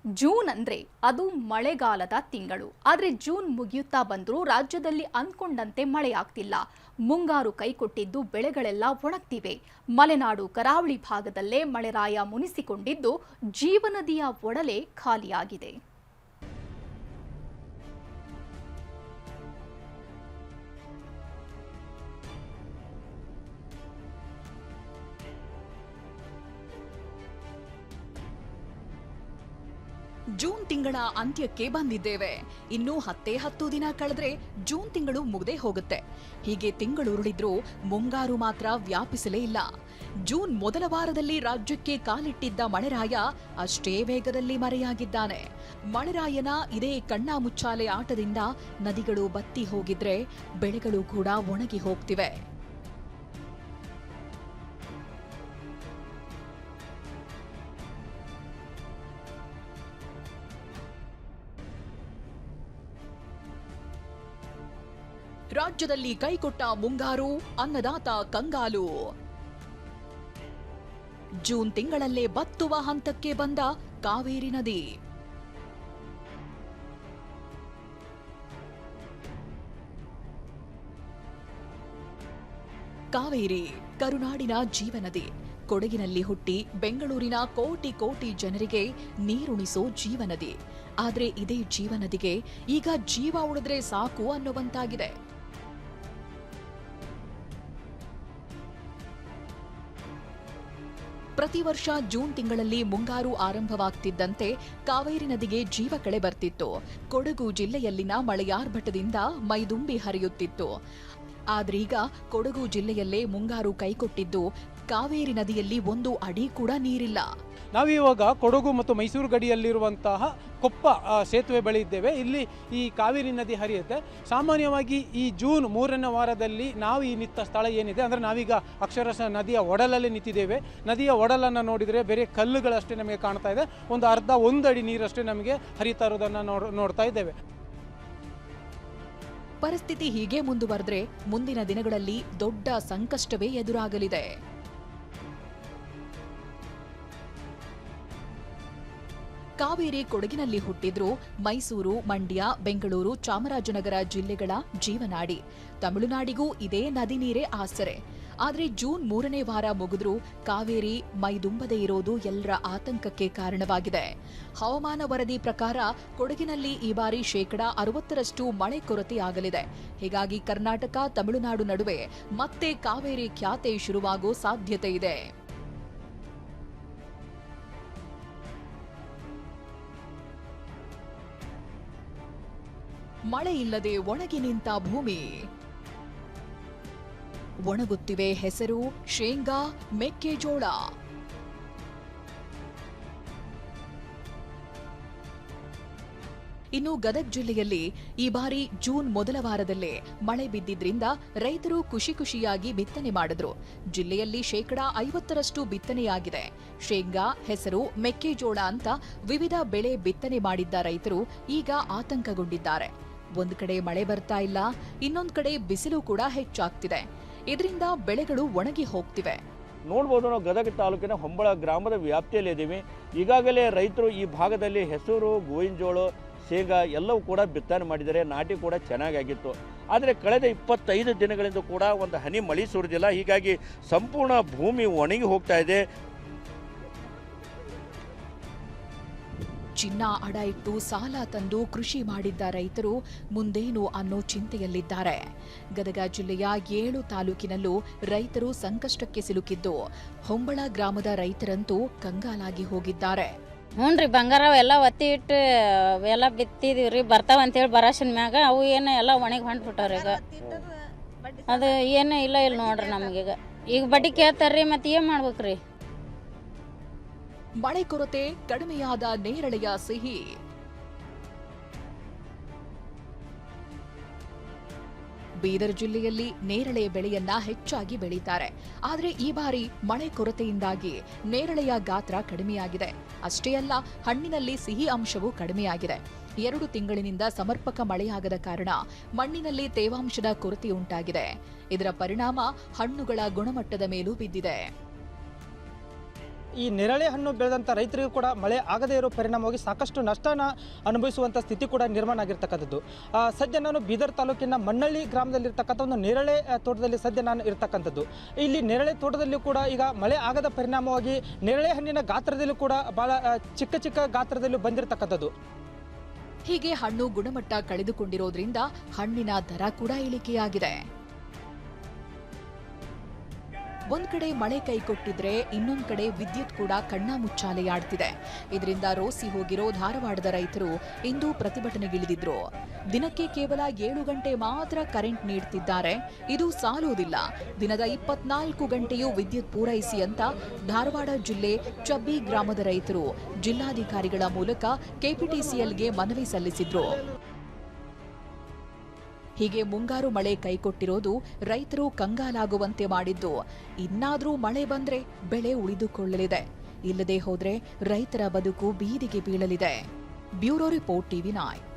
June ಅಂದ್ರೆ ಅದು ಮಳೆಗಾಲದ ತಿಂಗಳು. ಆದರೆ ಜೂನ್ ಮುಗಿಯುತ್ತಾ ಬಂದರೂ ರಾಜ್ಯದಲ್ಲಿ ಅಂದ್ಕೊಂಡಂತೆ ಮಳೆಯಾಗ್ತಿಲ್ಲ. ಮುಂಗಾರು ಕೈಕೊಟ್ಟಿದ್ದು ಬೆಳೆಗಳೆಲ್ಲ ಒಣಗ್ತಿವೆ. ಮಲೆನಾಡು ಕರಾವಳಿ ಭಾಗದಲ್ಲೇ ಮಳೆರಾಯ ಮುನಿಸಿಕೊಂಡಿದ್ದು ಜೀವನದಿಯ ಒಡಲೆ ಖಾಲಿಯಾಗಿದೆ. ಜೂನ್ ತಿಂಗಳ ಅಂತ್ಯಕ್ಕೆ ಬಂದಿದ್ದೇವೆ. ಇನ್ನು 10 ದಿನ ಕಳೆದ್ರೆ ಜೂನ್ ತಿಂಗಳು ಮುಗ್ದೇ ಹೋಗುತ್ತೆ. ಹೀಗೆ ತಿಂಗಳುರುಳಿದ್ರೂ ಮುಂಗಾರು ಮಾತ್ರ ವ್ಯಾಪಿಸಲೇ ಇಲ್ಲ. ಜೂನ್ ಮೊದಲ ವಾರದಲ್ಲಿ ರಾಜ್ಯಕ್ಕೆ ಕಾಲಿಟ್ಟಿದ್ದ ಮಳೆರಾಯ ಅಷ್ಟೇ ವೇಗದಲ್ಲಿ ಮರೆಯಾಗಿದ್ದಾನೆ. ಮಳೆರಾಯನ ಇದೇ ಕಣ್ಣಾಮುಚ್ಚಾಲೆ ಆಟದಿಂದ ನದಿಗಳು ಬತ್ತಿ ಹೋಗಿದ್ರೆ ಬೆಳೆಗಳು ಕೂಡ ಒಣಗಿ ಹೋಗ್ತಿವೆ. ರಾಜ್ಯದಲ್ಲಿ ಕೈಕೊಟ್ಟ ಮುಂಗಾರು, ಅನ್ನದಾತ ಕಂಗಾಲು. ಜೂನ್ ತಿಂಗಳಲ್ಲೇ ಬತ್ತುವ ಹಂತಕ್ಕೆ ಬಂದ ಕಾವೇರಿ ನದಿ. ಕಾವೇರಿ ಕರುನಾಡಿನ ಜೀವನದಿ. ಕೊಡಗಿನಲ್ಲಿ ಹುಟ್ಟಿ ಬೆಂಗಳೂರಿನ ಕೋಟಿ ಕೋಟಿ ಜನರಿಗೆ ನೀರುಣಿಸೋ ಜೀವನದಿ. ಆದ್ರೆ ಇದೇ ಜೀವನದಿಗೆ ಈಗ ಜೀವ ಉಳಿದ್ರೆ ಸಾಕು ಅನ್ನುವಂತಾಗಿದೆ. ಪ್ರತಿ ವರ್ಷ ಜೂನ್ ತಿಂಗಳಲ್ಲಿ ಮುಂಗಾರು ಆರಂಭವಾಗ್ತಿದ್ದಂತೆ ಕಾವೇರಿ ನದಿಗೆ ಜೀವ ಕಳೆ ಬರ್ತಿತ್ತು. ಕೊಡಗು ಜಿಲ್ಲೆಯಲ್ಲಿನ ಮಳೆಯಾರ್ಭಟದಿಂದ ಮೈದುಂಬಿ ಹರಿಯುತ್ತಿತ್ತು. ಆದ್ರೀಗ ಕೊಡಗು ಜಿಲ್ಲೆಯಲ್ಲೇ ಮುಂಗಾರು ಕೈಕೊಟ್ಟಿದ್ದು ಕಾವೇರಿ ನದಿಯಲ್ಲಿ 1 ಅಡಿ ಕೂಡ ನೀರಿಲ್ಲ. ನಾವಿವಾಗ ಕೊಡಗು ಮತ್ತು ಮೈಸೂರು ಗಡಿಯಲ್ಲಿರುವಂತಹ ಕೊಪ್ಪ ಸೇತುವೆ ಬಳಿ ಇದ್ದೇವೆ. ಇಲ್ಲಿ ಈ ಕಾವೇರಿ ನದಿ ಹರಿಯುತ್ತೆ. ಸಾಮಾನ್ಯವಾಗಿ ಈ ಜೂನ್ 3ನೇ ವಾರದಲ್ಲಿ ನಾವು ಈ ನಿಂತ ಸ್ಥಳ ಏನಿದೆ ಅಂದರೆ ನಾವೀಗ ಅಕ್ಷರಶಃ ನದಿಯ ಒಡಲಲ್ಲಿ ನಿಂತಿದ್ದೇವೆ. ನದಿಯ ಒಡಲನ್ನು ನೋಡಿದರೆ ಬೇರೆ ಕಲ್ಲುಗಳಷ್ಟೇ ನಮಗೆ ಕಾಣ್ತಾ ಇದೆ. ಒಂದು 1 ಅಡಿ ನೀರಷ್ಟೇ ನಮಗೆ ಹರಿತಾ ಇರೋದನ್ನು ನೋಡ್ತಾ ಇದ್ದೇವೆ. ಪರಿಸ್ಥಿತಿ ಹೀಗೆ ಮುಂದುವರೆದ್ರೆ ಮುಂದಿನ ದಿನಗಳಲ್ಲಿ ದೊಡ್ಡ ಸಂಕಷ್ಟವೇ ಎದುರಾಗಲಿದೆ. ಕಾವೇರಿ ಕೊಡಗಿನಲ್ಲಿ ಹುಟ್ಟಿದ್ರೂ ಮೈಸೂರು, ಮಂಡ್ಯ, ಬೆಂಗಳೂರು, ಚಾಮರಾಜನಗರ ಜಿಲ್ಲೆಗಳ ಜೀವನಾಡಿ. ತಮಿಳುನಾಡಿಗೂ ಇದೇ ನದಿ ನೀರೇ ಆಸರೆ. ಆದ್ರೆ ಜೂನ್ 3ನೇ ವಾರ ಮುಗಿದ್ರೂ ಕಾವೇರಿ ಮೈದುಂಬದೇ ಇರೋದು ಎಲ್ಲರ ಆತಂಕಕ್ಕೆ ಕಾರಣವಾಗಿದೆ. ಹವಾಮಾನ ವರದಿ ಪ್ರಕಾರ ಕೊಡಗಿನಲ್ಲಿ ಈ ಬಾರಿ 60% ಮಳೆ ಕೊರತೆಯಾಗಲಿದೆ. ಹೀಗಾಗಿ ಕರ್ನಾಟಕ, ತಮಿಳುನಾಡು ನಡುವೆ ಮತ್ತೆ ಕಾವೇರಿ ಖ್ಯಾತೆ ಶುರುವಾಗೋ ಸಾಧ್ಯತೆ ಇದೆ. ಮಳೆ ಇಲ್ಲದೆ ಒಣಗಿ ನಿಂತ ಭೂಮಿ. ಒಣಗುತ್ತಿವೆ ಹೆಸರು, ಶೇಂಗಾ, ಮೆಕ್ಕೆಜೋಳ. ಇನ್ನು ಗದಗ ಜಿಲ್ಲೆಯಲ್ಲಿ ಈ ಬಾರಿ ಜೂನ್ ಮೊದಲ ವಾರದಲ್ಲೇ ಮಳೆ ಬಿದ್ದಿದ್ರಿಂದ ರೈತರು ಖುಷಿಯಾಗಿ ಬಿತ್ತನೆ ಮಾಡಿದ್ರು. ಜಿಲ್ಲೆಯಲ್ಲಿ 50% ಬಿತ್ತನೆಯಾಗಿದೆ. ಶೇಂಗಾ, ಹೆಸರು, ಮೆಕ್ಕೆಜೋಳ ಅಂತ ವಿವಿಧ ಬೆಳೆ ಬಿತ್ತನೆ ಮಾಡಿದ್ದ ರೈತರು ಈಗ ಆತಂಕಗೊಂಡಿದ್ದಾರೆ. ಒಂದ್ ಕಡೆ ಮಳೆ ಬರ್ತಾ ಇಲ್ಲ, ಇನ್ನೊಂದ್ ಕಡೆ ಬಿಸಿಲು ಕೂಡ ಹೆಚ್ಚಾಗ್ತಿದೆ. ಇದರಿಂದ ಬೆಳೆಗಳು ಒಣಗಿ ಹೋಗ್ತಿವೆ. ನೋಡ್ಬೋದು, ನಾವು ಗದಗ ತಾಲೂಕಿನ ಹೊಂಬಳ ಗ್ರಾಮದ ವ್ಯಾಪ್ತಿಯಲ್ಲಿ ಇದ್ದೀವಿ. ಈಗಾಗಲೇ ರೈತರು ಈ ಭಾಗದಲ್ಲಿ ಹೆಸರು, ಗೋವಿನಜೋಳ, ಶೇಂಗಾ ಎಲ್ಲವೂ ಕೂಡ ಬಿತ್ತನೆ ಮಾಡಿದರೆ ನಾಟಿ ಕೂಡ ಚೆನ್ನಾಗಿತ್ತು. ಆದರೆ ಕಳೆದ 25 ದಿನಗಳಿಂದ ಕೂಡ ಒಂದು ಹನಿ ಮಳೆ ಸುರಿದಿಲ್ಲ. ಹೀಗಾಗಿ ಸಂಪೂರ್ಣ ಭೂಮಿ ಒಣಗಿ ಹೋಗ್ತಾ ಇದೆ. ಚಿನ್ನ ಅಡ ಇಟ್ಟು ಸಾಲ ತಂದು ಕೃಷಿ ಮಾಡಿದ್ದ ರೈತರು ಮುಂದೇನು ಅನ್ನೋ ಚಿಂತೆಯಲ್ಲಿದ್ದಾರೆ. ಗದಗ ಜಿಲ್ಲೆಯ 7 ತಾಲೂಕಿನಲ್ಲೂ ರೈತರು ಸಂಕಷ್ಟಕ್ಕೆ ಸಿಲುಕಿದ್ದು ಹೊಂಬಳ ಗ್ರಾಮದ ರೈತರಂತೂ ಕಂಗಾಲಾಗಿ ಹೋಗಿದ್ದಾರೆ. ಹ್ಞೂನ್ರಿ, ಬಂಗಾರ ಎಲ್ಲ ಒತ್ತಿ ಇಟ್ಟು ಎಲ್ಲ ಬಿತ್ತಿದೀವ್ರಿ, ಬರ್ತಾವಂತೇಳಿ ಬರಾಶನ್ ಮ್ಯಾಗ ಅವು ಏನು ಎಲ್ಲ ಒಣಗಿ ಹೊಂಟ್ಬಿಟ್ಟವ್ರಿ. ಈಗ ಅದು ಏನು ಇಲ್ಲ ನೋಡ್ರಿ ನಮಗೀಗ. ಈಗ ಬಡ್ಡಿ ಕೇಳ್ತಾರ್ರಿ, ಮತ್ತೆ ಏನು ಮಾಡ್ಬೇಕ್ರಿ? ಮಳೆ ಕೊರತೆ, ಕಡಿಮೆಯಾದ ನೇರಳೆಯ ಸಿಹಿ. ಬೀದರ್ ಜಿಲ್ಲೆಯಲ್ಲಿ ನೇರಳೆ ಬೆಳೆಯನ್ನ ಹೆಚ್ಚಾಗಿ ಬೆಳೀತಾರೆ. ಆದರೆ ಈ ಬಾರಿ ಮಳೆ ಕೊರತೆಯಿಂದಾಗಿ ನೇರಳೆಯ ಗಾತ್ರ ಕಡಿಮೆಯಾಗಿದೆ. ಅಷ್ಟೇ ಅಲ್ಲ, ಹಣ್ಣಿನಲ್ಲಿ ಸಿಹಿ ಅಂಶವೂ ಕಡಿಮೆಯಾಗಿದೆ. 2 ತಿಂಗಳಿನಿಂದ ಸಮರ್ಪಕ ಮಳೆಯಾಗದ ಕಾರಣ ಮಣ್ಣಿನಲ್ಲಿ ತೇವಾಂಶದ ಕೊರತೆ ಉಂಟಾಗಿದೆ. ಇದರ ಪರಿಣಾಮ ಹಣ್ಣುಗಳ ಗುಣಮಟ್ಟದ ಮೇಲೂ ಬಿದ್ದಿದೆ. ಈ ನೇರಳೆ ಹಣ್ಣು ಬೆಳೆದಂಥ ರೈತರಿಗೂ ಕೂಡ ಮಳೆ ಆಗದೇ ಇರೋ ಪರಿಣಾಮವಾಗಿ ಸಾಕಷ್ಟು ನಷ್ಟನ ಅನುಭವಿಸುವಂಥ ಸ್ಥಿತಿ ಕೂಡ ನಿರ್ಮಾಣ ಆಗಿರ್ತಕ್ಕಂಥದ್ದು. ಸದ್ಯ ನಾನು ಬೀದರ್ ತಾಲೂಕಿನ ಮಣ್ಣಳ್ಳಿ ಗ್ರಾಮದಲ್ಲಿರ್ತಕ್ಕಂಥ ಒಂದು ನೇರಳೆ ತೋಟದಲ್ಲಿ ಸದ್ಯ ನಾನು ಇರ್ತಕ್ಕಂಥದ್ದು. ಇಲ್ಲಿ ನೇರಳೆ ತೋಟದಲ್ಲಿ ಕೂಡ ಈಗ ಮಳೆ ಆಗದ ಪರಿಣಾಮವಾಗಿ ನೇರಳೆ ಹಣ್ಣಿನ ಗಾತ್ರದಲ್ಲೂ ಕೂಡ ಭಾಳ ಚಿಕ್ಕ ಚಿಕ್ಕ ಗಾತ್ರದಲ್ಲೂ ಬಂದಿರತಕ್ಕಂಥದ್ದು. ಹೀಗೆ ಹಣ್ಣು ಗುಣಮಟ್ಟ ಕಳೆದುಕೊಂಡಿರೋದ್ರಿಂದ ಹಣ್ಣಿನ ದರ ಕೂಡ ಇಳಿಕೆಯಾಗಿದೆ. ಒಂದ್ ಕಡೆ ಮಳೆ ಕೈಕೊಟ್ಟಿದ್ರೆ ಇನ್ನೊಂದ್ ಕಡೆ ವಿದ್ಯುತ್ ಕೂಡ ಕಣ್ಣಾಮುಚ್ಚಾಲೆಯಾಡ್ತಿದೆ. ಇದರಿಂದ ರೋಸಿ ಹೋಗಿರೋ ಧಾರವಾಡದ ರೈತರು ಇಂದು ಪ್ರತಿಭಟನೆಗಿಳಿದಿದ್ರು. ದಿನಕ್ಕೆ ಕೇವಲ 7 ಗಂಟೆ ಮಾತ್ರ ಕರೆಂಟ್ ನೀಡ್ತಿದ್ದಾರೆ, ಇದು ಸಾಲೋದಿಲ್ಲ, ದಿನದ 24 ಗಂಟೆಯೂ ವಿದ್ಯುತ್ ಪೂರೈಸಿ ಅಂತ ಧಾರವಾಡ ಜಿಲ್ಲೆ ಚಬ್ಬಿ ಗ್ರಾಮದ ರೈತರು ಜಿಲ್ಲಾಧಿಕಾರಿಗಳ ಮೂಲಕ ಕೆಪಿಟಿಸಿಎಲ್ಗೆ ಮನವಿ ಸಲ್ಲಿಸಿದ್ರು. ಹೀಗೆ ಮುಂಗಾರು ಮಳೆ ಕೈಕೊಟ್ಟಿರೋದು ರೈತರು ಕಂಗಾಲಾಗುವಂತೆ ಮಾಡಿದ್ದು, ಇನ್ನಾದ್ರೂ ಮಳೆ ಬಂದ್ರೆ ಬೆಳೆ ಉಳಿದುಕೊಳ್ಳಲಿದೆ, ಇಲ್ಲದೆ ಹೋದ್ರೆ ರೈತರ ಬದುಕು ಬೀದಿಗೆ ಬೀಳಲಿದೆ. Bureau report TV9.